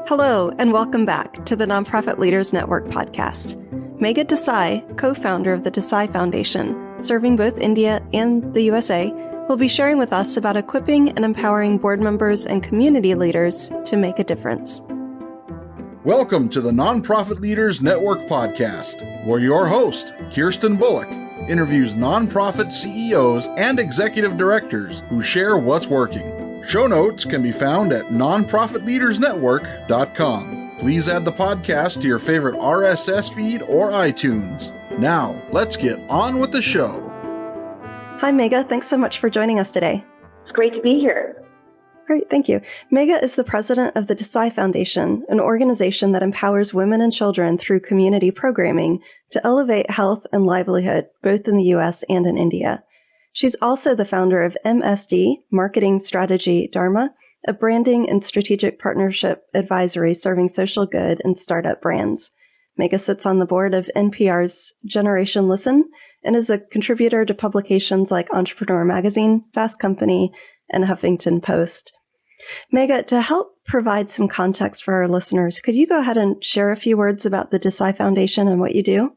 Hello, and welcome back to the Nonprofit Leaders Network podcast. Megha Desai, co-founder of the Desai Foundation, serving both India and the USA, will be sharing with us about equipping and empowering board members and community leaders to make a difference. Welcome to the Nonprofit Leaders Network podcast, where your host, KIRSTEN BULLOCK, interviews nonprofit CEOs and executive directors who share what's working. Show notes can be found at nonprofitleadersnetwork.com. Please add the podcast to your favorite RSS feed or iTunes. Now, let's get on with the show. Hi, Megha. Thanks so much for joining us today. It's great to be here. Great, thank you. Megha is the president of the Desai Foundation, an organization that empowers women and children through community programming to elevate health and livelihood, both in the U.S. and in India. She's also the founder of MSD, Marketing Strategy Dharma, a branding and strategic partnership advisory serving social good and startup brands. Megha sits on the board of NPR's Generation Listen and is a contributor to publications like Entrepreneur Magazine, Fast Company, and Huffington Post. Megha, to help provide some context for our listeners, could you go ahead and share a few words about the Desai Foundation and what you do?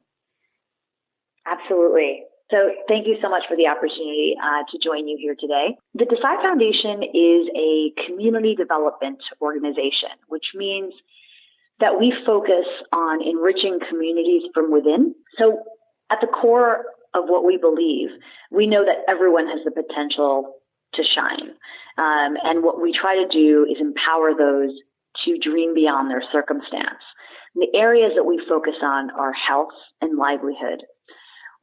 Absolutely. So thank you so much for the opportunity to join you here today. The Desai Foundation is a community development organization, which means that we focus on enriching communities from within. So at the core of what we believe, we know that everyone has the potential to shine. And what we try to do is empower those to dream beyond their circumstance. And the areas that we focus on are health and livelihood.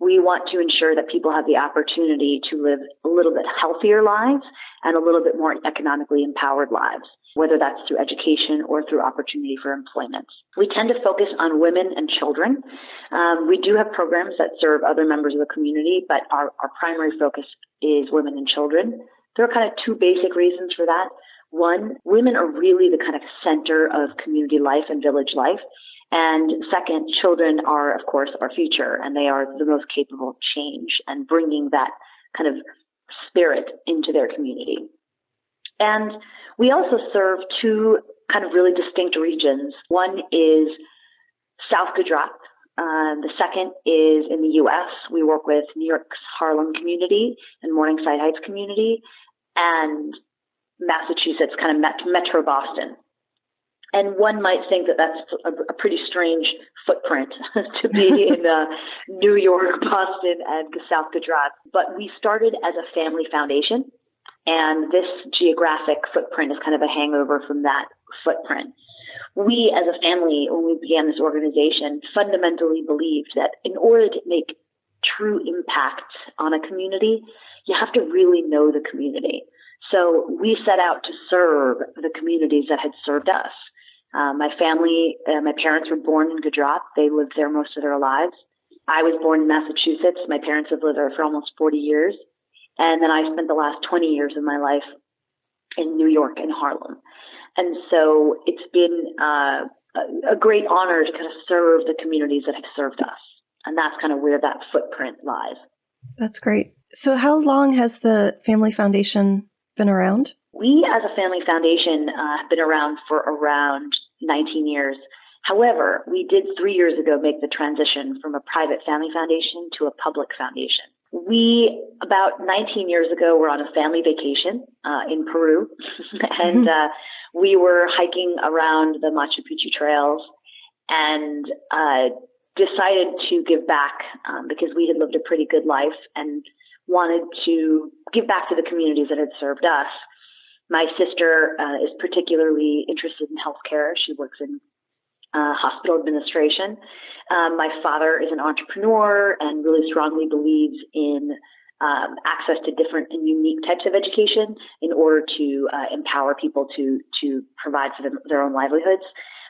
We want to ensure that people have the opportunity to live a little bit healthier lives and a little bit more economically empowered lives, whether that's through education or through opportunity for employment. We tend to focus on women and children. We do have programs that serve other members of the community, but our primary focus is women and children. There are kind of two basic reasons for that. One, women are really the kind of center of community life and village life. And second, children are, of course, our future, and they are the most capable of change and bringing that kind of spirit into their community. And we also serve two kind of really distinct regions. One is South Gujarat. The second is in the U.S. We work with New York's Harlem community and Morningside Heights community, and Massachusetts, kind of Metro Boston. And one might think that that's a pretty strange footprint to be in New York, Boston, and South Gujarat. But we started as a family foundation, and this geographic footprint is kind of a hangover from that footprint. We, as a family, when we began this organization, fundamentally believed that in order to make true impact on a community, you have to really know the community. So we set out to serve the communities that had served us. My family, my parents were born in Gujarat. They lived there most of their lives. I was born in Massachusetts. My parents have lived there for almost 40 years. And then I spent the last 20 years of my life in New York and Harlem. And so it's been a great honor to kind of serve the communities that have served us. And that's kind of where that footprint lies. That's great. So how long has the Family Foundation been around? We, as a family foundation, have been around for around 19 years. However, we did 3 years ago make the transition from a private family foundation to a public foundation. We, about 19 years ago, were on a family vacation in Peru, and we were hiking around the Machu Picchu trails and decided to give back because we had lived a pretty good life and wanted to give back to the communities that had served us. My sister is particularly interested in healthcare. She works in hospital administration. My father is an entrepreneur and really strongly believes in access to different and unique types of education in order to empower people to provide for their own livelihoods.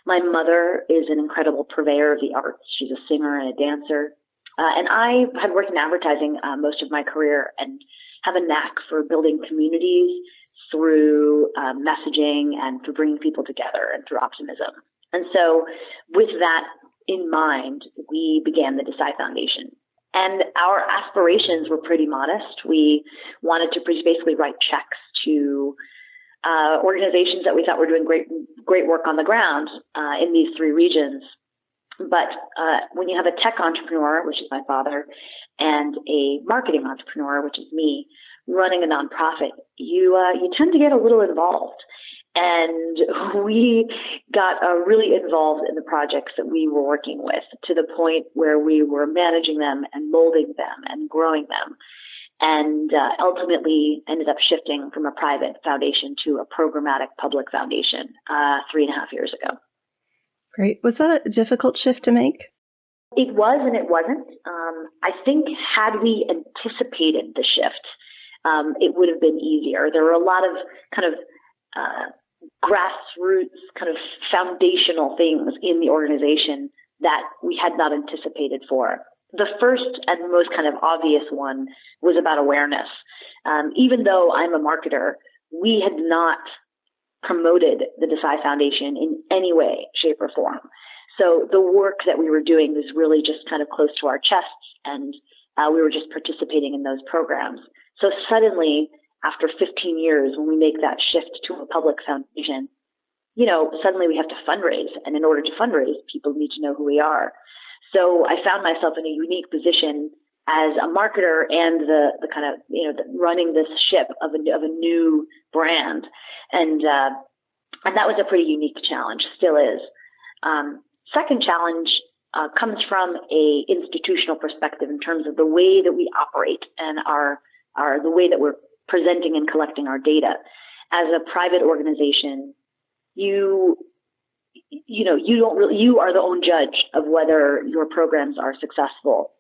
My mother is an incredible purveyor of the arts. She's a singer and a dancer. And I had worked in advertising most of my career and have a knack for building communities through messaging and through bringing people together and through optimism. And so with that in mind, we began the Desai Foundation. And our aspirations were pretty modest. We wanted to basically write checks to organizations that we thought were doing great work on the ground in these three regions. But when you have a tech entrepreneur, which is my father, and a marketing entrepreneur, which is me, running a nonprofit, you tend to get a little involved. And we got really involved in the projects that we were working with, to the point where we were managing them and molding them and growing them, and ultimately ended up shifting from a private foundation to a programmatic public foundation 3.5 years ago. Great. Was that a difficult shift to make? It was and it wasn't. I think had we anticipated the shift, it would have been easier. There were a lot of kind of grassroots, kind of foundational things in the organization that we had not anticipated for. The first and most kind of obvious one was about awareness. Even though I'm a marketer, we had not promoted the Desai Foundation in any way, shape, or form. So the work that we were doing was really just kind of close to our chests, and we were just participating in those programs. So suddenly, after 15 years, when we make that shift to a public foundation, suddenly we have to fundraise. And in order to fundraise, people need to know who we are. So I found myself in a unique position as a marketer and the kind of, running this ship of a new brand. And that was a pretty unique challenge, still is. Second challenge comes from a institutional perspective in terms of the way that we operate and the way that we're presenting and collecting our data. As a private organization, you are the own judge of whether your programs are successful.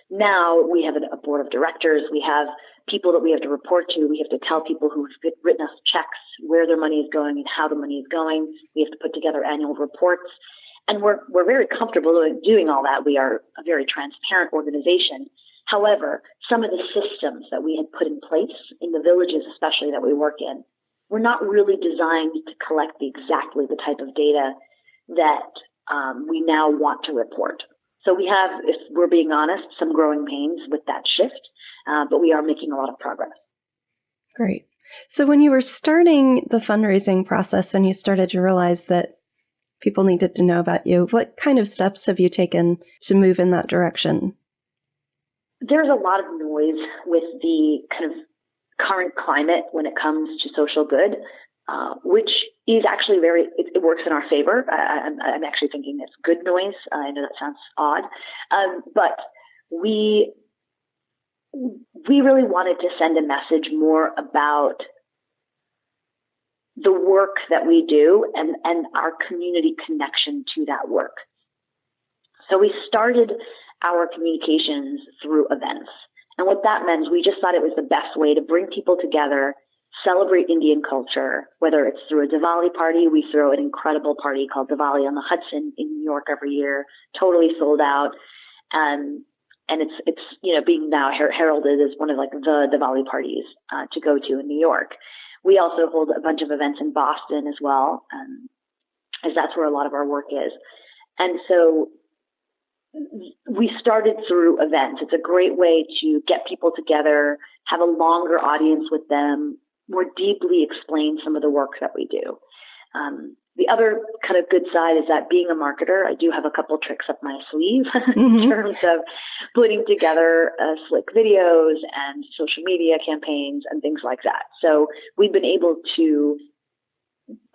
Now we have a board of directors. We have people that we have to report to. We have to tell people who've written us checks where their money is going and how the money is going. We have to put together annual reports. And we're very comfortable doing all that. We are a very transparent organization. However, some of the systems that we had put in place in the villages, especially that we work in, were not really designed to collect exactly the type of data that we now want to report. So we have, if we're being honest, some growing pains with that shift, but we are making a lot of progress. Great. So when you were starting the fundraising process and you started to realize that people needed to know about you, what kind of steps have you taken to move in that direction? There's a lot of noise with the kind of current climate when it comes to social good, which is actually it works in our favor. I'm actually thinking it's good noise. I know that sounds odd, but we really wanted to send a message more about the work that we do and our community connection to that work. So we started our communications through events. And what that meant, we just thought it was the best way to bring people together, celebrate Indian culture, whether it's through a Diwali party. We throw an incredible party called Diwali on the Hudson in New York every year, totally sold out. And it's being now heralded as one of like the Diwali parties to go to in New York. We also hold a bunch of events in Boston as well, as that's where a lot of our work is. And so we started through events. It's a great way to get people together, have a longer audience with them, more deeply explain some of the work that we do. The other kind of good side is that being a marketer, I do have a couple tricks up my sleeve in terms of putting together slick videos and social media campaigns and things like that. So we've been able to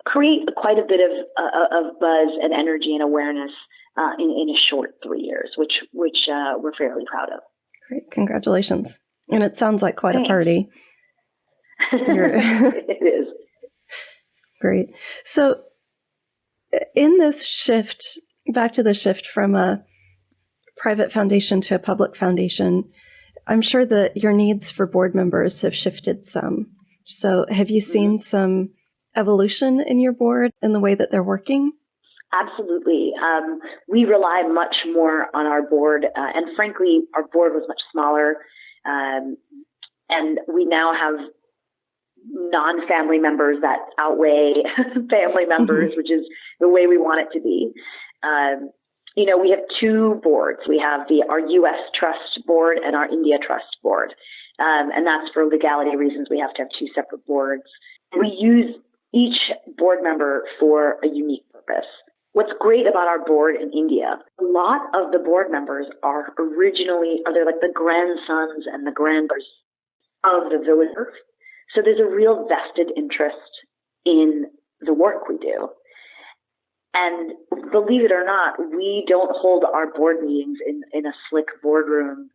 create quite a bit of buzz and energy and awareness in a short 3 years, which we're fairly proud of. Great. Congratulations. And it sounds like quite a party. It is. Great. So in this shift, back to the shift from a private foundation to a public foundation, I'm sure that your needs for board members have shifted some. So have you seen some evolution in your board in the way that they're working? Absolutely. We rely much more on our board, and frankly, our board was much smaller, and we now have non-family members that outweigh family members, which is the way we want it to be. We have two boards. We have our U.S. Trust Board and our India Trust Board. and that's for legality reasons. We have to have two separate boards. We use each board member for a unique purpose. What's great about our board in India, a lot of the board members are they're like the grandsons and the granddaughters of the villagers. So there's a real vested interest in the work we do. And believe it or not, we don't hold our board meetings in a slick boardroom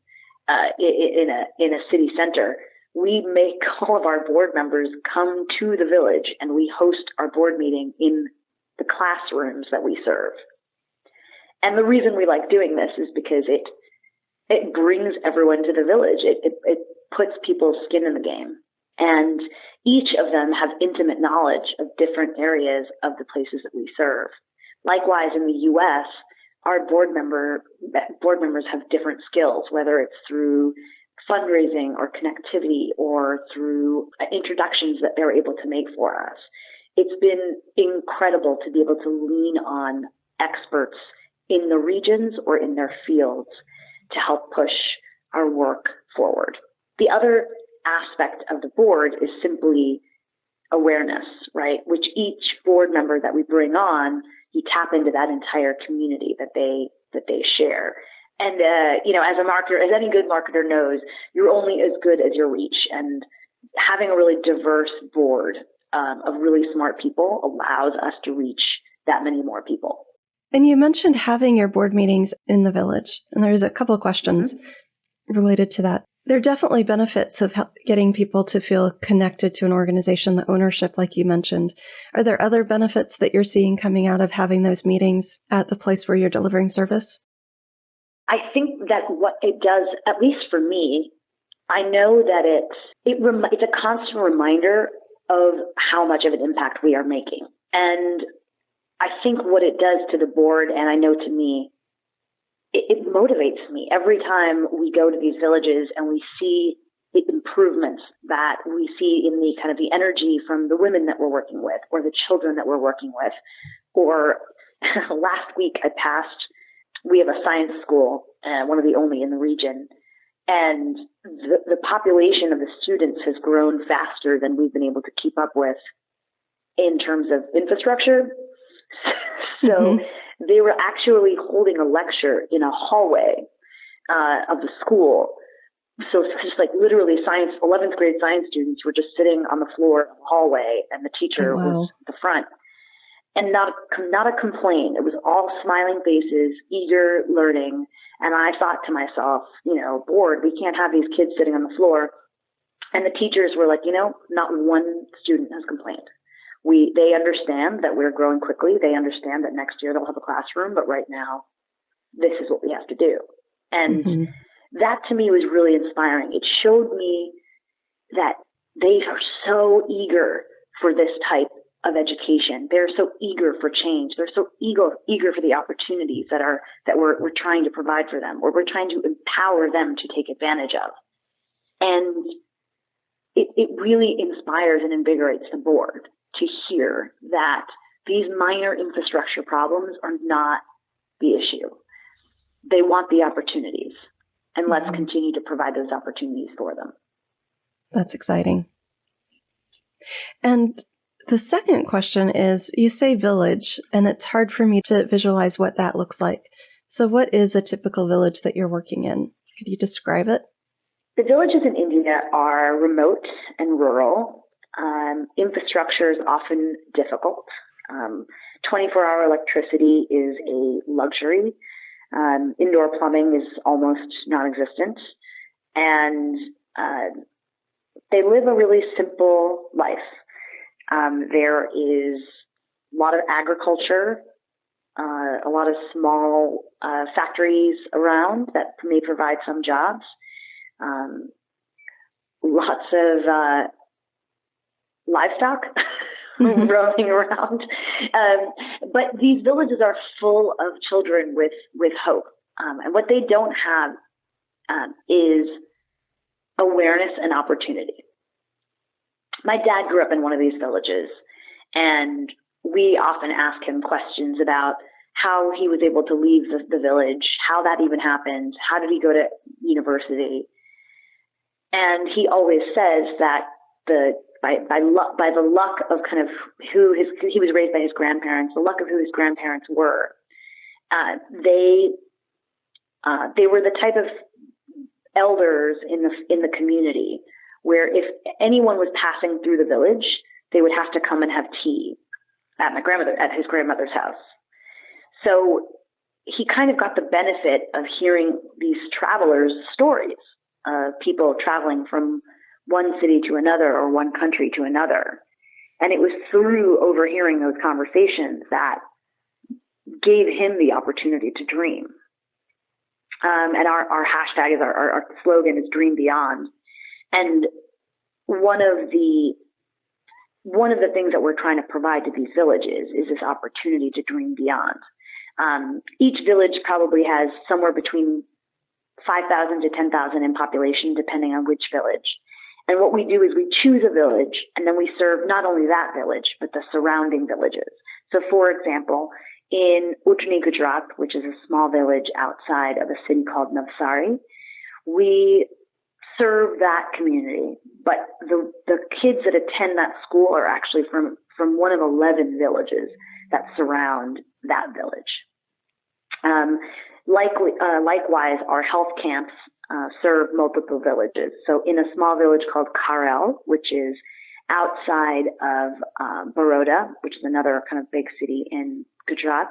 in a city center. We make all of our board members come to the village, and we host our board meeting in the classrooms that we serve. And the reason we like doing this is because it brings everyone to the village. It puts people's skin in the game. And each of them have intimate knowledge of different areas of the places that we serve. Likewise, in the U.S., our board members have different skills, whether it's through fundraising or connectivity or through introductions that they're able to make for us. It's been incredible to be able to lean on experts in the regions or in their fields to help push our work forward. The other aspect of the board is simply awareness, right? Which each board member that we bring on, you tap into that entire community that they share. And, as a marketer, as any good marketer knows, you're only as good as your reach. And having a really diverse board of really smart people allows us to reach that many more people. And you mentioned having your board meetings in the village. And there's a couple of questions related to that. There are definitely benefits of getting people to feel connected to an organization, the ownership, like you mentioned. Are there other benefits that you're seeing coming out of having those meetings at the place where you're delivering service? I think that what it does, at least for me, I know that it's a constant reminder of how much of an impact we are making. And I think what it does to the board, and I know to me, it motivates me every time we go to these villages and we see the improvements that we see in the kind of the energy from the women that we're working with or the children that we're working with. Or last week we have a science school, one of the only in the region, and the population of the students has grown faster than we've been able to keep up with in terms of infrastructure. So they were actually holding a lecture in a hallway of the school. So it's just like literally 11th grade science students were just sitting on the floor of the hallway, and the teacher was at the front. And not a complaint. It was all smiling faces, eager learning. And I thought to myself, board, we can't have these kids sitting on the floor. And the teachers were like, not one student has complained. They understand that we're growing quickly. They understand that next year they'll have a classroom, but right now, this is what we have to do. And that to me was really inspiring. It showed me that they are so eager for this type of education. They're so eager for change. They're so eager for the opportunities that we're trying to provide for them, or we're trying to empower them to take advantage of. And it really inspires and invigorates the board to hear that these minor infrastructure problems are not the issue. They want the opportunities, and let's continue to provide those opportunities for them. That's exciting. And the second question is, you say village, and it's hard for me to visualize what that looks like. So what is a typical village that you're working in? Could you describe it? The villages in India are remote and rural. Infrastructure is often difficult. 24-hour electricity is a luxury. Indoor plumbing is almost non-existent. And they live a really simple life. There is a lot of agriculture, a lot of small factories around that may provide some jobs, lots of livestock roaming around. But these villages are full of children with hope. And what they don't have is awareness and opportunity. My dad grew up in one of these villages, and we often ask him questions about how he was able to leave the village, how that even happened, how did he go to university. And he always says that by the luck of kind of he was raised by his grandparents, the luck of who his grandparents were, they were the type of elders in the community where if anyone was passing through the village, they would have to come and have tea at his grandmother's house. So he kind of got the benefit of hearing these travelers' stories of people traveling from one city to another or one country to another. And it was through overhearing those conversations that gave him the opportunity to dream. And our hashtag is our slogan is Dream Beyond. And one of the things that we're trying to provide to these villages is this opportunity to dream beyond. Each village probably has somewhere between 5,000 to 10,000 in population, depending on which village. And what we do is we choose a village, and then we serve not only that village, but the surrounding villages. So, for example, in Utni, Gujarat, which is a small village outside of a city called Navsari, we serve that community. But the kids that attend that school are actually from one of 11 villages that surround that village. Likewise, our health camps serve multiple villages. So in a small village called Karel, which is outside of Baroda, which is another kind of big city in Gujarat,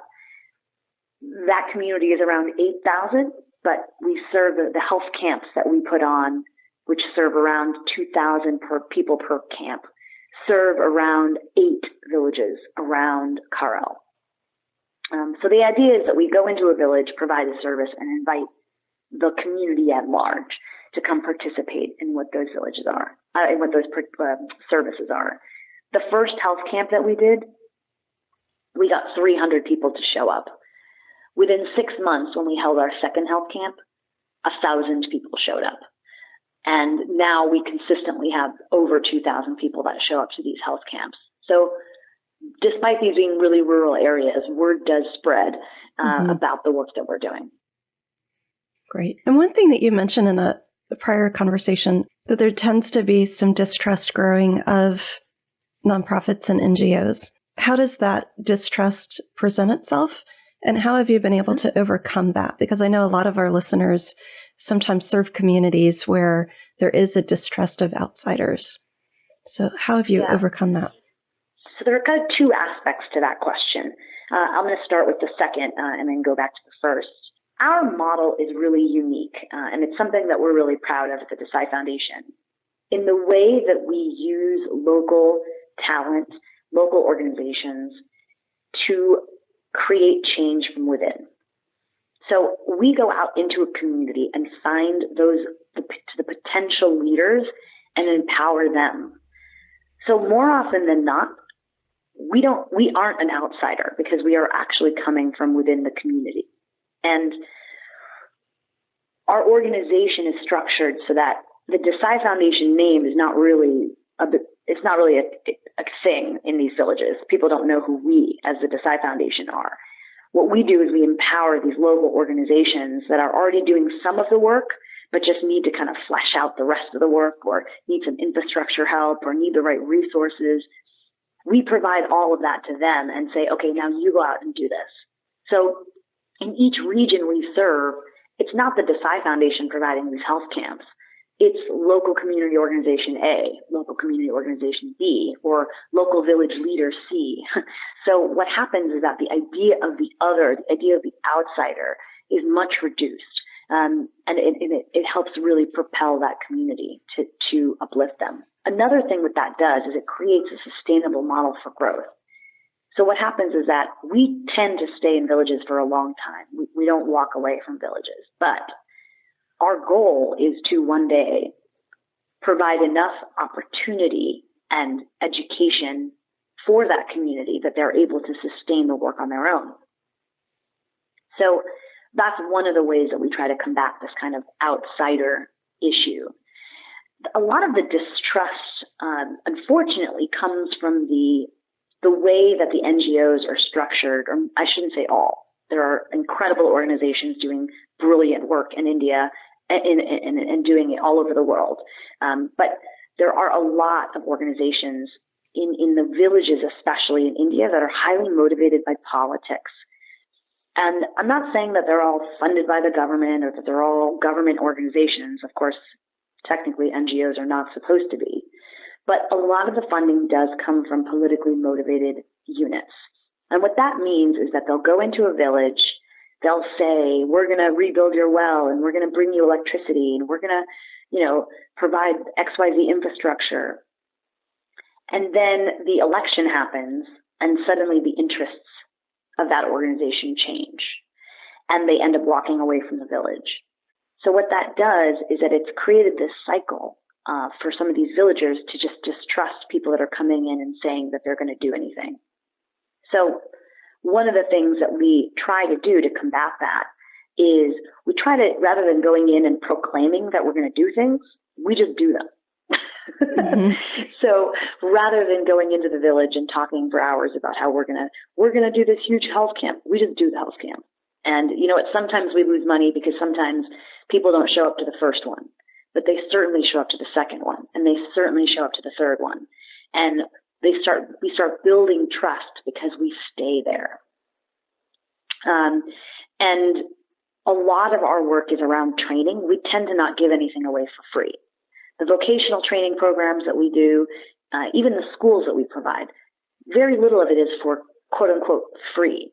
that community is around 8,000, but we serve the health camps that we put on, which serve around 2,000 people per camp, serve around 8 villages around Karel. So the idea is that we go into a village, provide a service, and invite the community at large to come participate in what those villages are, in what those services are. The first health camp that we did, we got 300 people to show up. Within 6 months, when we held our second health camp, 1,000 people showed up. And now we consistently have over 2,000 people that show up to these health camps. So despite these being really rural areas, word does spread about the work that we're doing. Great. And one thing that you mentioned in a prior conversation, that there tends to be some distrust growing of nonprofits and NGOs. How does that distrust present itself? And how have you been able to overcome that? Because I know a lot of our listeners sometimes serve communities where there is a distrust of outsiders. So how have you overcome that? So there are kind of two aspects to that question. I'm going to start with the second and then go back to the first. Our model is really unique, and it's something that we're really proud of at the Desai Foundation. In the way that we use local talent, local organizations to create change from within. So we go out into a community and find the potential leaders and empower them. So more often than not, we aren't an outsider because we are actually coming from within the community. And our organization is structured so that the Desai Foundation name is not really a thing in these villages. People don't know who we as the Desai Foundation are. What we do is we empower these local organizations that are already doing some of the work, but just need to kind of flesh out the rest of the work or need some infrastructure help or need the right resources. We provide all of that to them and say, okay, now you go out and do this. So in each region we serve, it's not the Desai Foundation providing these health camps. It's local community organization A, local community organization B, or local village leader C. So what happens is that the idea of the other, the idea of the outsider is much reduced. And it helps really propel that community to uplift them. Another thing what that does is it creates a sustainable model for growth. So what happens is that we tend to stay in villages for a long time. We don't walk away from villages, but our goal is to one day provide enough opportunity and education for that community that they're able to sustain the work on their own. So that's one of the ways that we try to combat this kind of outsider issue. A lot of the distrust, unfortunately, comes from the way that the NGOs are structured, or I shouldn't say all. There are incredible organizations doing brilliant work in India and doing it all over the world. But there are a lot of organizations in the villages, especially in India, that are highly motivated by politics. And I'm not saying that they're all funded by the government or that they're all government organizations. Of course, technically NGOs are not supposed to be. But a lot of the funding does come from politically motivated units. And what that means is that they'll go into a village, they'll say, we're going to rebuild your well, and we're going to bring you electricity, and we're going to, provide XYZ infrastructure. And then the election happens, and suddenly the interests of that organization change, and they end up walking away from the village. So what that does is that it's created this cycle for some of these villagers to just distrust people that are coming in and saying that they're going to do anything. So one of the things that we try to do to combat that is we try to, rather than going in and proclaiming that we're going to do things, we just do them. Mm-hmm. So rather than going into the village and talking for hours about how we're gonna do this huge health camp, we just do the health camp. And sometimes we lose money because sometimes people don't show up to the first one, but they certainly show up to the second one, and they certainly show up to the third one. And we start building trust because we stay there. And a lot of our work is around training. We tend to not give anything away for free. The vocational training programs that we do, even the schools that we provide, very little of it is for quote unquote free.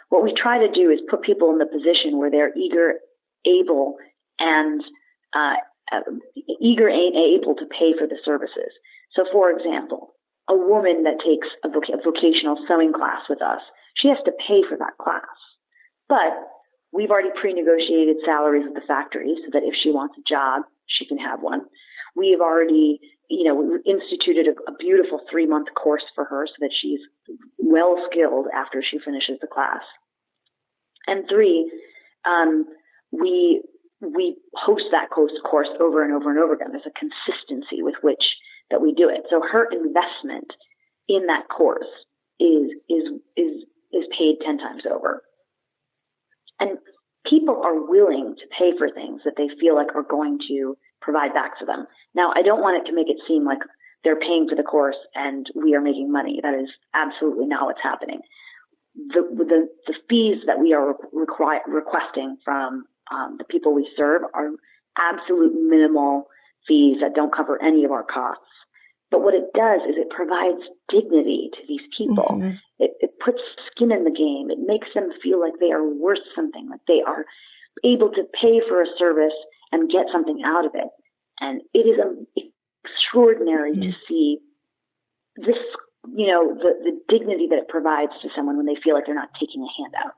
What we try to do is put people in the position where they're eager, able to pay for the services. So for example, a woman that takes a vocational sewing class with us, she has to pay for that class. But we've already pre-negotiated salaries with the factory so that if she wants a job, she can have one. We've already, instituted a beautiful 3-month course for her so that she's well skilled after she finishes the class. And 3, we host that course over and over and over again. There's a consistency with which that we do it. So her investment in that course is paid 10 times over. And people are willing to pay for things that they feel like are going to provide back to them. Now, I don't want it to make it seem like they're paying for the course and we are making money. That is absolutely not what's happening. The fees that we are requesting from the people we serve are absolute minimal fees that don't cover any of our costs. But what it does is it provides dignity to these people. Mm-hmm. It puts skin in the game. It makes them feel like they are worth something, like they are able to pay for a service and get something out of it. And it is extraordinary to see this, the dignity that it provides to someone when they feel like they're not taking a handout.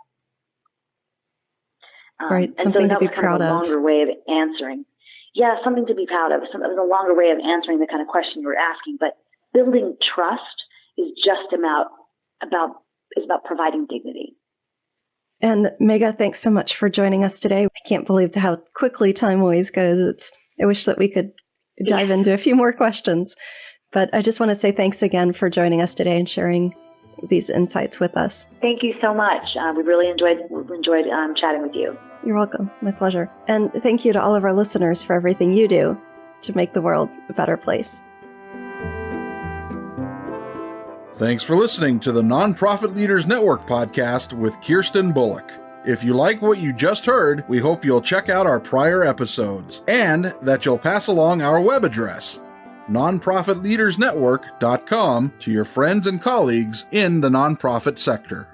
Right, something to be proud of. A longer way of answering. Yeah, something to be proud of. It was a longer way of answering the kind of question you were asking. But building trust is just about providing dignity. And Megha, thanks so much for joining us today. I can't believe how quickly time always goes. I wish that we could dive into a few more questions. But I just want to say thanks again for joining us today and sharing these insights with us. Thank you so much. We really enjoyed chatting with you. You're welcome. My pleasure. And thank you to all of our listeners for everything you do to make the world a better place. Thanks for listening to the Nonprofit Leaders Network podcast with KIRSTEN Bullock. If you like what you just heard, we hope you'll check out our prior episodes and that you'll pass along our web address, nonprofitleadersnetwork.com, to your friends and colleagues in the nonprofit sector.